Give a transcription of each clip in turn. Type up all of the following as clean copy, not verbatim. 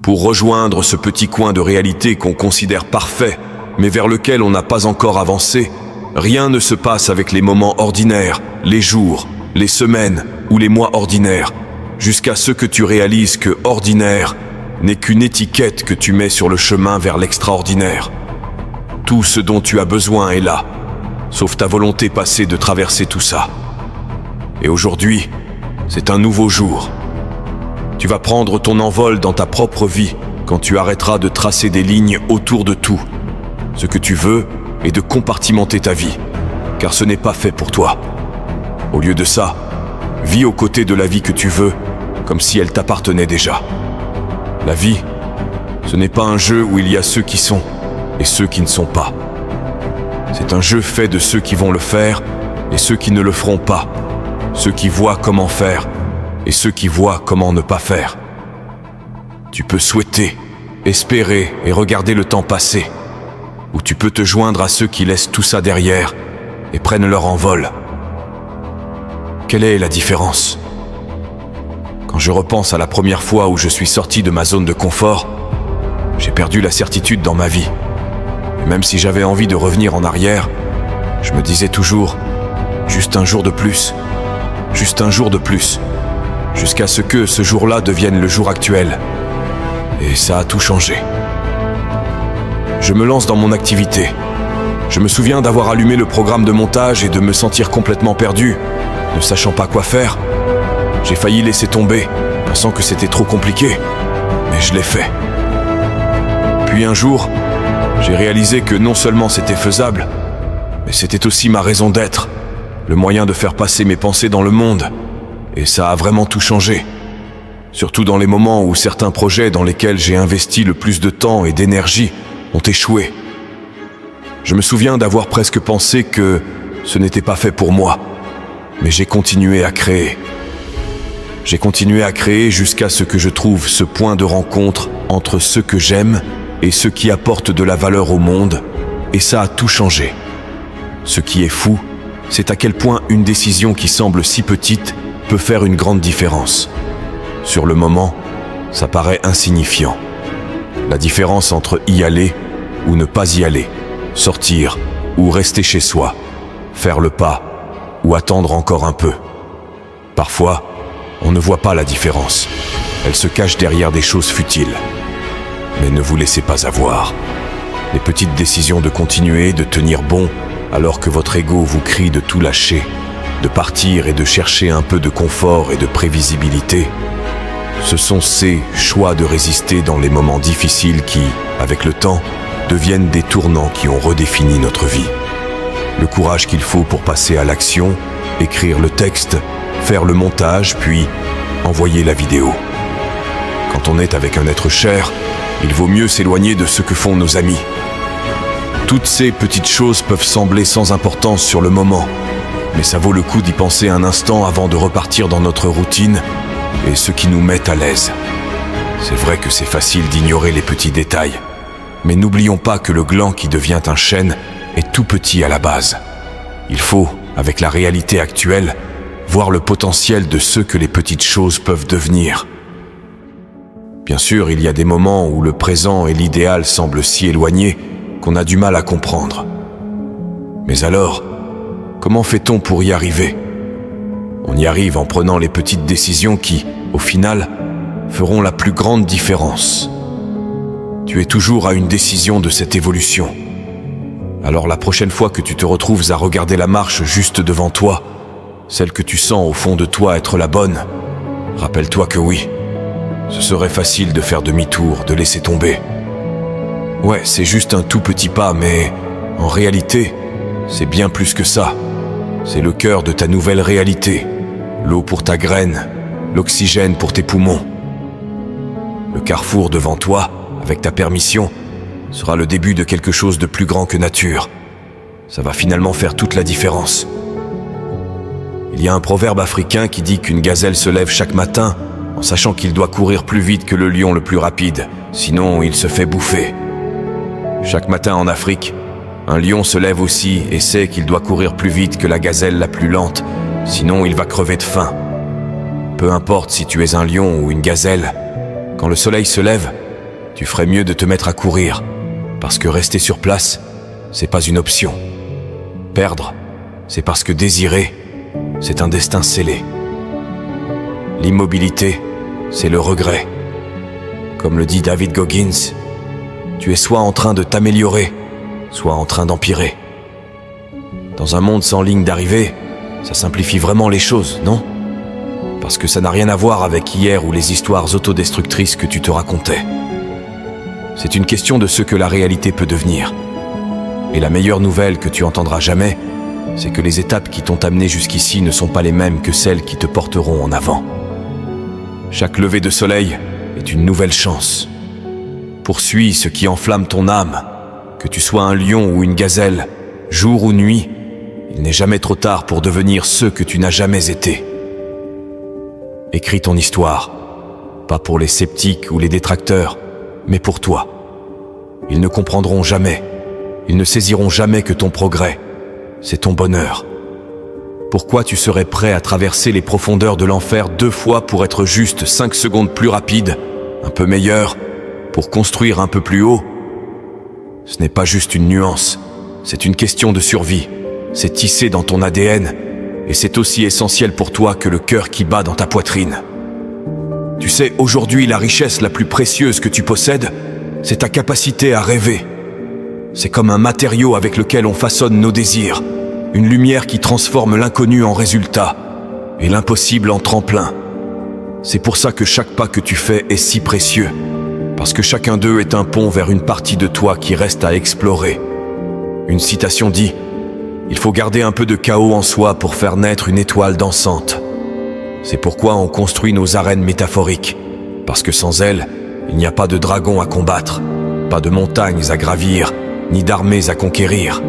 pour rejoindre ce petit coin de réalité qu'on considère parfait, mais vers lequel on n'a pas encore avancé. Rien ne se passe avec les moments ordinaires, les jours, les semaines ou les mois ordinaires, jusqu'à ce que tu réalises que ordinaire n'est qu'une étiquette que tu mets sur le chemin vers l'extraordinaire. Tout ce dont tu as besoin est là, sauf ta volonté passée de traverser tout ça. Et aujourd'hui, c'est un nouveau jour. Tu vas prendre ton envol dans ta propre vie quand tu arrêteras de tracer des lignes autour de tout. Ce que tu veux est de compartimenter ta vie, car ce n'est pas fait pour toi. Au lieu de ça, vis aux côtés de la vie que tu veux, comme si elle t'appartenait déjà. La vie, ce n'est pas un jeu où il y a ceux qui sont et ceux qui ne sont pas. C'est un jeu fait de ceux qui vont le faire et ceux qui ne le feront pas, ceux qui voient comment faire et ceux qui voient comment ne pas faire. Tu peux souhaiter, espérer et regarder le temps passer, ou tu peux te joindre à ceux qui laissent tout ça derrière et prennent leur envol. Quelle est la différence ? Quand je repense à la première fois où je suis sorti de ma zone de confort, j'ai perdu la certitude dans ma vie. Et même si j'avais envie de revenir en arrière, je me disais toujours « juste un jour de plus, juste un jour de plus », jusqu'à ce que ce jour-là devienne le jour actuel. Et ça a tout changé. Je me lance dans mon activité. Je me souviens d'avoir allumé le programme de montage et de me sentir complètement perdu, ne sachant pas quoi faire. J'ai failli laisser tomber, pensant que c'était trop compliqué, mais je l'ai fait. Puis un jour, j'ai réalisé que non seulement c'était faisable, mais c'était aussi ma raison d'être, le moyen de faire passer mes pensées dans le monde. Et ça a vraiment tout changé. Surtout dans les moments où certains projets dans lesquels j'ai investi le plus de temps et d'énergie ont échoué. Je me souviens d'avoir presque pensé que ce n'était pas fait pour moi, mais j'ai continué à créer. J'ai continué à créer jusqu'à ce que je trouve ce point de rencontre entre ceux que j'aime et ceux qui apportent de la valeur au monde, et ça a tout changé. Ce qui est fou, c'est à quel point une décision qui semble si petite peut faire une grande différence. Sur le moment, ça paraît insignifiant. La différence entre y aller ou ne pas y aller, sortir ou rester chez soi, faire le pas ou attendre encore un peu. Parfois, on ne voit pas la différence. Elle se cache derrière des choses futiles. Mais ne vous laissez pas avoir. Les petites décisions de continuer, de tenir bon, alors que votre ego vous crie de tout lâcher, de partir et de chercher un peu de confort et de prévisibilité, ce sont ces choix de résister dans les moments difficiles qui, avec le temps, deviennent des tournants qui ont redéfini notre vie. Le courage qu'il faut pour passer à l'action, écrire le texte, faire le montage, puis envoyer la vidéo. Quand on est avec un être cher, il vaut mieux s'éloigner de ce que font nos amis. Toutes ces petites choses peuvent sembler sans importance sur le moment, mais ça vaut le coup d'y penser un instant avant de repartir dans notre routine et ce qui nous met à l'aise. C'est vrai que c'est facile d'ignorer les petits détails, mais n'oublions pas que le gland qui devient un chêne est tout petit à la base. Il faut, avec la réalité actuelle, voir le potentiel de ce que les petites choses peuvent devenir. Bien sûr, il y a des moments où le présent et l'idéal semblent si éloignés qu'on a du mal à comprendre. Mais alors, comment fait-on pour y arriver ? On y arrive en prenant les petites décisions qui, au final, feront la plus grande différence. Tu es toujours à une décision de cette évolution. Alors la prochaine fois que tu te retrouves à regarder la marche juste devant toi, celle que tu sens au fond de toi être la bonne, rappelle-toi que oui, ce serait facile de faire demi-tour, de laisser tomber. Ouais, c'est juste un tout petit pas, mais en réalité, c'est bien plus que ça. C'est le cœur de ta nouvelle réalité. L'eau pour ta graine, l'oxygène pour tes poumons. Le carrefour devant toi, avec ta permission, sera le début de quelque chose de plus grand que nature. Ça va finalement faire toute la différence. Il y a un proverbe africain qui dit qu'une gazelle se lève chaque matin en sachant qu'il doit courir plus vite que le lion le plus rapide, sinon il se fait bouffer. Chaque matin en Afrique, un lion se lève aussi et sait qu'il doit courir plus vite que la gazelle la plus lente, sinon il va crever de faim. Peu importe si tu es un lion ou une gazelle, quand le soleil se lève, tu ferais mieux de te mettre à courir, parce que rester sur place, c'est pas une option. Perdre, c'est parce que désirer, c'est un destin scellé. L'immobilité, c'est le regret. Comme le dit David Goggins, tu es soit en train de t'améliorer, soit en train d'empirer. Dans un monde sans ligne d'arrivée, ça simplifie vraiment les choses, non ? Parce que ça n'a rien à voir avec hier ou les histoires autodestructrices que tu te racontais. C'est une question de ce que la réalité peut devenir. Et la meilleure nouvelle que tu entendras jamais, c'est que les étapes qui t'ont amené jusqu'ici ne sont pas les mêmes que celles qui te porteront en avant. Chaque lever de soleil est une nouvelle chance. Poursuis ce qui enflamme ton âme, que tu sois un lion ou une gazelle, jour ou nuit, il n'est jamais trop tard pour devenir ce que tu n'as jamais été. Écris ton histoire, pas pour les sceptiques ou les détracteurs, mais pour toi. Ils ne comprendront jamais, ils ne saisiront jamais que ton progrès, c'est ton bonheur. Pourquoi tu serais prêt à traverser les profondeurs de l'enfer 2 fois pour être juste 5 secondes plus rapide, un peu meilleur, pour construire un peu plus haut? Ce n'est pas juste une nuance, c'est une question de survie. C'est tissé dans ton ADN et c'est aussi essentiel pour toi que le cœur qui bat dans ta poitrine. Tu sais, aujourd'hui, la richesse la plus précieuse que tu possèdes, c'est ta capacité à rêver. C'est comme un matériau avec lequel on façonne nos désirs, une lumière qui transforme l'inconnu en résultat et l'impossible en tremplin. C'est pour ça que chaque pas que tu fais est si précieux, parce que chacun d'eux est un pont vers une partie de toi qui reste à explorer. Une citation dit: « Il faut garder un peu de chaos en soi pour faire naître une étoile dansante. » C'est pourquoi on construit nos arènes métaphoriques, parce que sans elles, il n'y a pas de dragons à combattre, pas de montagnes à gravir, ni d'armées à conquérir.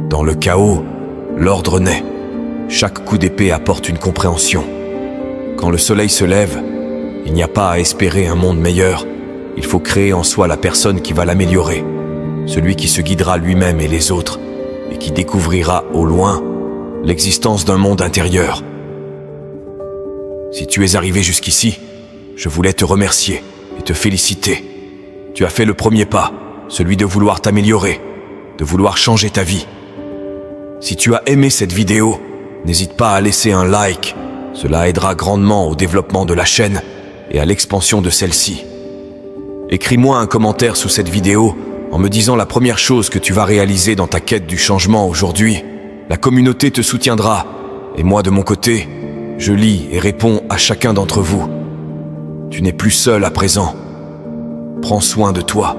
Dans le chaos, l'ordre naît. Chaque coup d'épée apporte une compréhension. Quand le soleil se lève, il n'y a pas à espérer un monde meilleur, il faut créer en soi la personne qui va l'améliorer, celui qui se guidera lui-même et les autres, et qui découvrira au loin l'existence d'un monde intérieur. Si tu es arrivé jusqu'ici, je voulais te remercier et te féliciter. Tu as fait le premier pas, celui de vouloir t'améliorer, de vouloir changer ta vie. Si tu as aimé cette vidéo, n'hésite pas à laisser un like, cela aidera grandement au développement de la chaîne et à l'expansion de celle-ci. Écris-moi un commentaire sous cette vidéo en me disant la première chose que tu vas réaliser dans ta quête du changement aujourd'hui. La communauté te soutiendra, et moi de mon côté, je lis et réponds à chacun d'entre vous. Tu n'es plus seul à présent. Prends soin de toi.